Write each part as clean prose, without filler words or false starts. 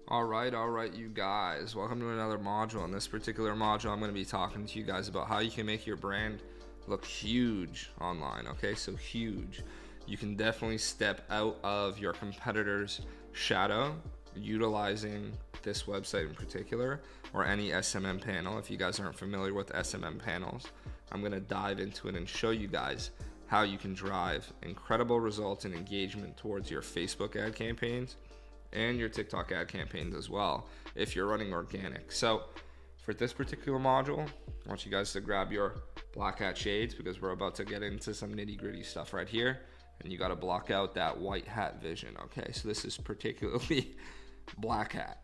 All right, you guys. Welcome to another module. In this particular module, I'm going to be talking to you guys about how you can make your brand look huge online. Okay, so huge. You can definitely step out of your competitor's shadow utilizing this website in particular, or any SMM panel. If you guys aren't familiar with SMM panels, I'm going to dive into it and show you guys how you can drive incredible results and engagement towards your Facebook ad campaigns and your TikTok ad campaigns as well, if you're running organic. So for this particular module, I want you guys to grab your black hat shades because we're about to get into some nitty gritty stuff right here. And you got to block out that white hat vision. Okay, so this is particularly black hat.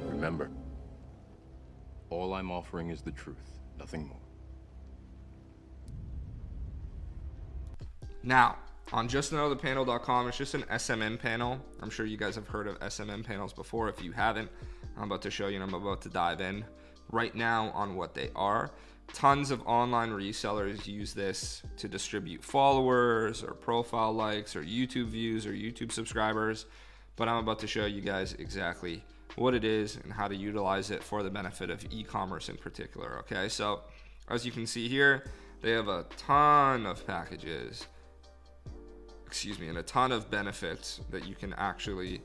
Remember, all I'm offering is the truth, nothing more. Now, on justanotherpanel.com, it's just an SMM panel. I'm sure you guys have heard of SMM panels before. If you haven't, I'm about to show you and I'm about to dive in right now on what they are. Tons of online resellers use this to distribute followers or profile likes or YouTube views or YouTube subscribers, but I'm about to show you guys exactly what it is and how to utilize it for the benefit of e-commerce in particular. Okay, so as you can see here, they have a ton of packages, and a ton of benefits that you can actually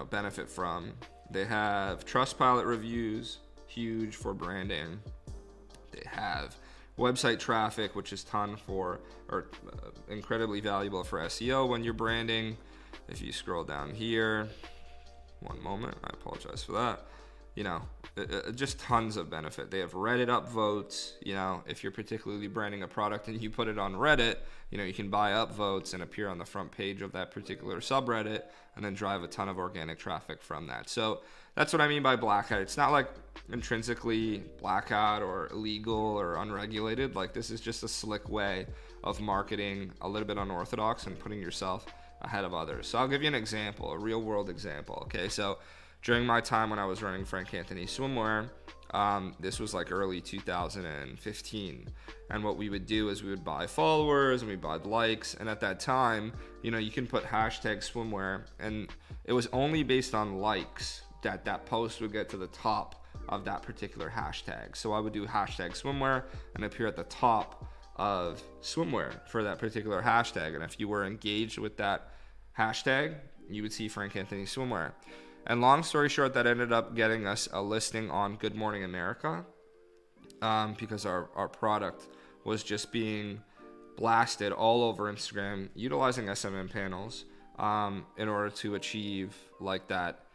benefit from. They have Trustpilot reviews, huge for branding. They have website traffic, which is incredibly valuable for SEO when you're branding. If you scroll down here, one moment, I apologize for that. Just tons of benefit. They have Reddit upvotes. If you're particularly branding a product and you put it on Reddit, you can buy upvotes and appear on the front page of that particular subreddit and then drive a ton of organic traffic from that. So that's what I mean by black hat. It's not like intrinsically black hat or illegal or unregulated. Like, this is just a slick way of marketing a little bit unorthodox and putting yourself ahead of others. So I'll give you an example, a real world example. Okay, so during my time when I was running Frank Anthony Swimwear, this was like early 2015. And what we would do is we would buy followers and we buy likes. And at that time, you can put hashtag swimwear, and it was only based on likes that post would get to the top of that particular hashtag. So I would do hashtag swimwear and appear at the top of swimwear for that particular hashtag. And if you were engaged with that hashtag, you would see Frank Anthony Swimwear. And long story short, that ended up getting us a listing on Good Morning America, because our product was just being blasted all over Instagram utilizing SMM panels in order to achieve like that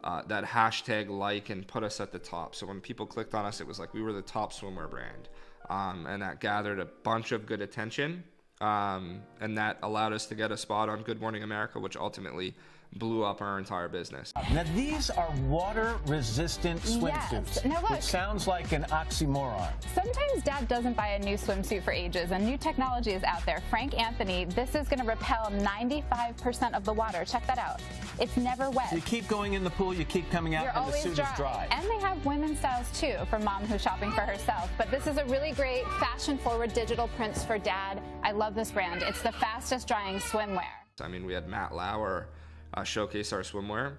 hashtag like and put us at the top. So when people clicked on us, it was like we were the top swimwear brand, and that gathered a bunch of good attention, and that allowed us to get a spot on Good Morning America, which ultimately blew up our entire business. Now, these are water-resistant swimsuits, Now look, which sounds like an oxymoron. sometimes Dad doesn't buy a new swimsuit for ages, and new technology is out there. Frank Anthony, this is going to repel 95% of the water. Check that out. It's never wet. You keep going in the pool, you keep coming out, You're and the always suit is dry. And they have women's styles too for mom who's shopping for herself. But this is a really great fashion-forward digital prints for Dad. I love this brand. It's the fastest drying swimwear. I mean, we had Matt Lauer showcase our swimwear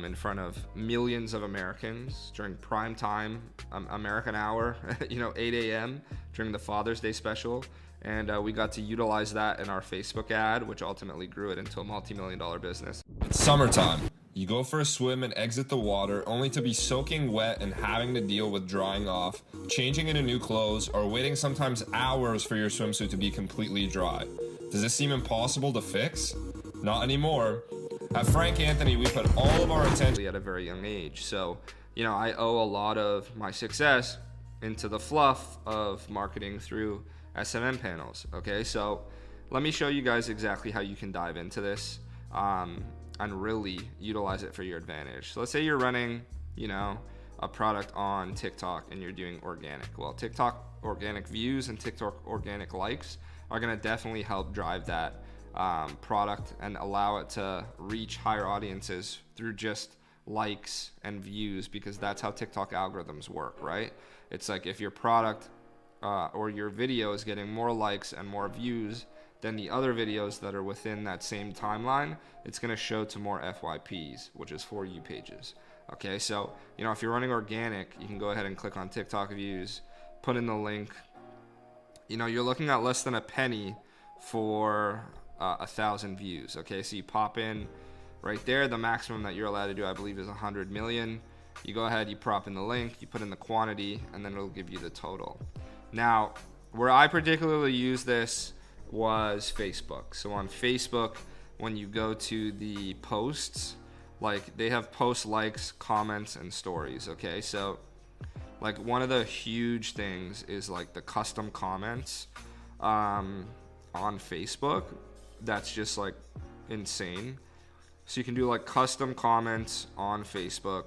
in front of millions of Americans during prime time American hour, 8 a.m. during the Father's Day special. And we got to utilize that in our Facebook ad, which ultimately grew it into a multi-million-dollar business. It's summertime. You go for a swim and exit the water only to be soaking wet and having to deal with drying off, changing into new clothes, or waiting sometimes hours for your swimsuit to be completely dry. Does this seem impossible to fix? Not anymore. At Frank Anthony, we put all of our attention At a very young age. So, I owe a lot of my success into the fluff of marketing through SMM panels. Okay, so let me show you guys exactly how you can dive into this and really utilize it for your advantage. So let's say you're running, a product on TikTok and you're doing organic. Well, TikTok organic views and TikTok organic likes are going to definitely help drive that product and allow it to reach higher audiences through just likes and views, because that's how TikTok algorithms work, right? It's like if your product or your video is getting more likes and more views then the other videos that are within that same timeline, it's going to show to more FYPs, which is For You pages. Okay, so, you know, if you're running organic, you can go ahead and click on TikTok views, put in the link. You know, you're looking at less than a penny for 1,000 views. Okay, so you pop in right there. The maximum that you're allowed to do, I believe, is 100 million. You go ahead, you prop in the link, you put in the quantity, and then it'll give you the total. Now, where I particularly use this was Facebook. So on Facebook, when you go to the posts, like they have post likes, comments, and stories. Okay, so like one of the huge things is like the custom comments on Facebook. That's just like insane. So you can do like custom comments on Facebook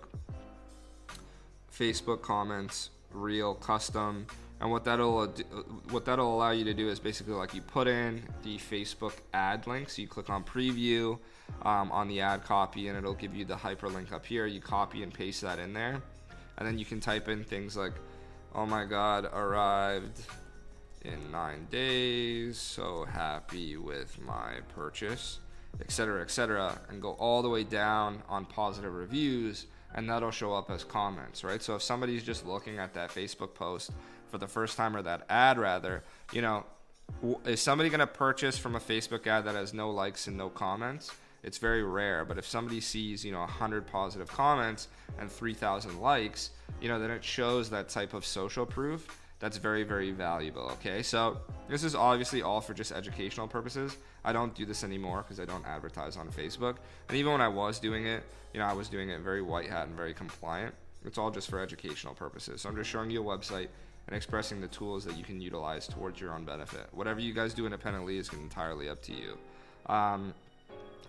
comments, real custom. And what that'll allow you to do is basically like you put in the Facebook ad link. So you click on preview on the ad copy, and it'll give you the hyperlink up here. You copy and paste that in there, and then you can type in things like, "Oh my God, arrived in 9 days. So happy with my purchase," etc., and go all the way down on positive reviews, and that'll show up as comments, right? So if somebody's just looking at that Facebook post for the first time, or that ad rather, you know, is somebody going to purchase from a Facebook ad that has no likes and no comments? It's very rare. But if somebody sees, you know, 100 positive comments and 3,000 likes, you know, then it shows that type of social proof. That's very, very valuable. Okay, so this is obviously all for just educational purposes. I don't do this anymore because I don't advertise on Facebook. And even when I was doing it, you know, I was doing it very white hat and very compliant. It's all just for educational purposes. So I'm just showing you a website and expressing the tools that you can utilize towards your own benefit. Whatever you guys do independently is entirely up to you.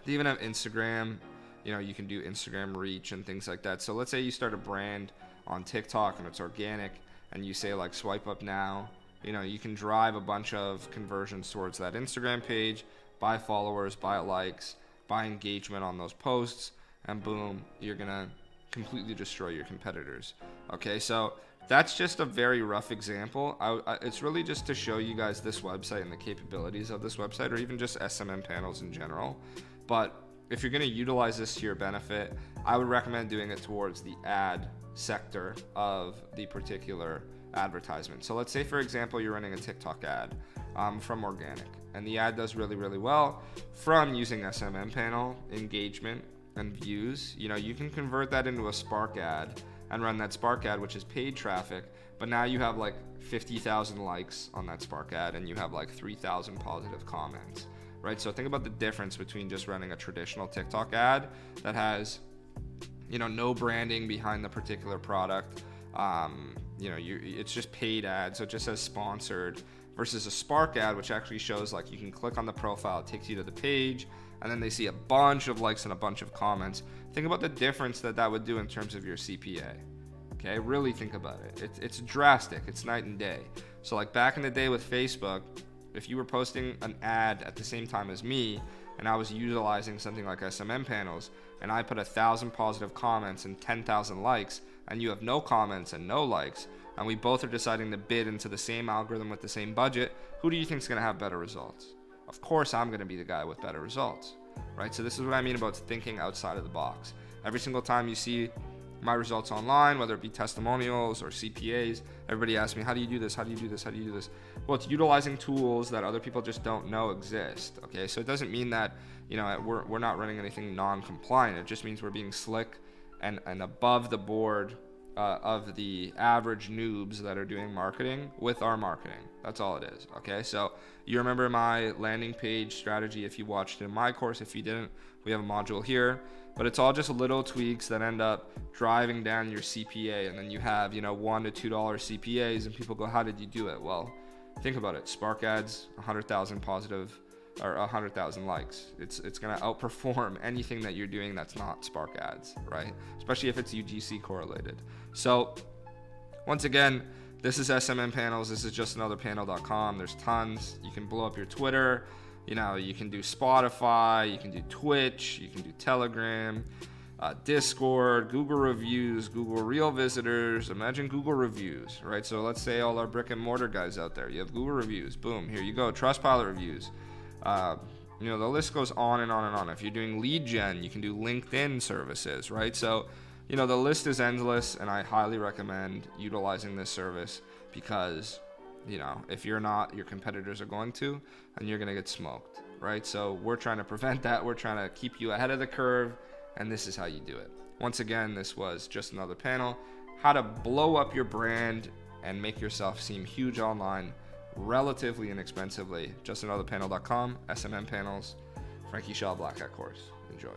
They even have Instagram. You know, you can do Instagram reach and things like that. So let's say you start a brand on TikTok and it's organic, and you say like swipe up now. You know, you can drive a bunch of conversions towards that Instagram page, buy followers, buy likes, buy engagement on those posts, and boom, you're gonna completely destroy your competitors. Okay, so that's just a very rough example. It's really just to show you guys this website and the capabilities of this website, or even just SMM panels in general. But if you're going to utilize this to your benefit, I would recommend doing it towards the ad sector of the particular advertisement. So let's say, for example, you're running a TikTok ad from organic, and the ad does really, really well from using SMM panel engagement and views. You know, you can convert that into a Spark ad and run that Spark ad, which is paid traffic, but now you have like 50,000 likes on that Spark ad, and you have like 3,000 positive comments, right? So think about the difference between just running a traditional TikTok ad that has, you know, no branding behind the particular product. You know, it's just paid ad, so it just says sponsored, versus a Spark ad, which actually shows like you can click on the profile, it takes you to the page, and then they see a bunch of likes and a bunch of comments. Think about the difference that would do in terms of your CPA. Okay, really think about it. It's drastic. It's night and day. So like back in the day with Facebook, if you were posting an ad at the same time as me, and I was utilizing something like SMM panels, and I put 1,000 positive comments and 10,000 likes, and you have no comments and no likes, and we both are deciding to bid into the same algorithm with the same budget, who do you think is going to have better results? Of course, I'm going to be the guy with better results, right? So this is what I mean about thinking outside of the box. Every single time you see my results online, whether it be testimonials or CPAs, everybody asks me, how do you do this? How do you do this? How do you do this? Well, it's utilizing tools that other people just don't know exist. Okay, so it doesn't mean that, you know, we're not running anything non-compliant. It just means we're being slick and above the board of the average noobs that are doing marketing with our marketing. That's all it is. Okay, so you remember my landing page strategy if you watched it in my course. If you didn't, we have a module here. But it's all just little tweaks that end up driving down your CPA, and then you have, you know, $1 to $2 CPAs, and people go, how did you do it? Well, think about it. Spark ads, 100,000 positive or 100,000 likes. It's going to outperform anything that you're doing that's not Spark ads, right? Especially if it's UGC correlated. So once again, this is SMM panels. This is justanotherpanel.com. There's tons. You can blow up your Twitter. You know, you can do Spotify, you can do Twitch, you can do Telegram, Discord, Google reviews, Google Real visitors. Imagine Google reviews, right? So let's say all our brick and mortar guys out there, you have Google reviews. Boom, here you go. Trustpilot reviews. You know, the list goes on and on and on. If you're doing lead gen, you can do LinkedIn services, right? So, you know, the list is endless, and I highly recommend utilizing this service because, you know, if you're not, your competitors are going to, and you're going to get smoked, right? So we're trying to prevent that. We're trying to keep you ahead of the curve, and this is how you do it. Once again, this was just another panel. How to blow up your brand and make yourself seem huge online relatively inexpensively. JustAnotherPanel.com, SMM Panels, Frankie Shaw Black Hat course. Enjoy.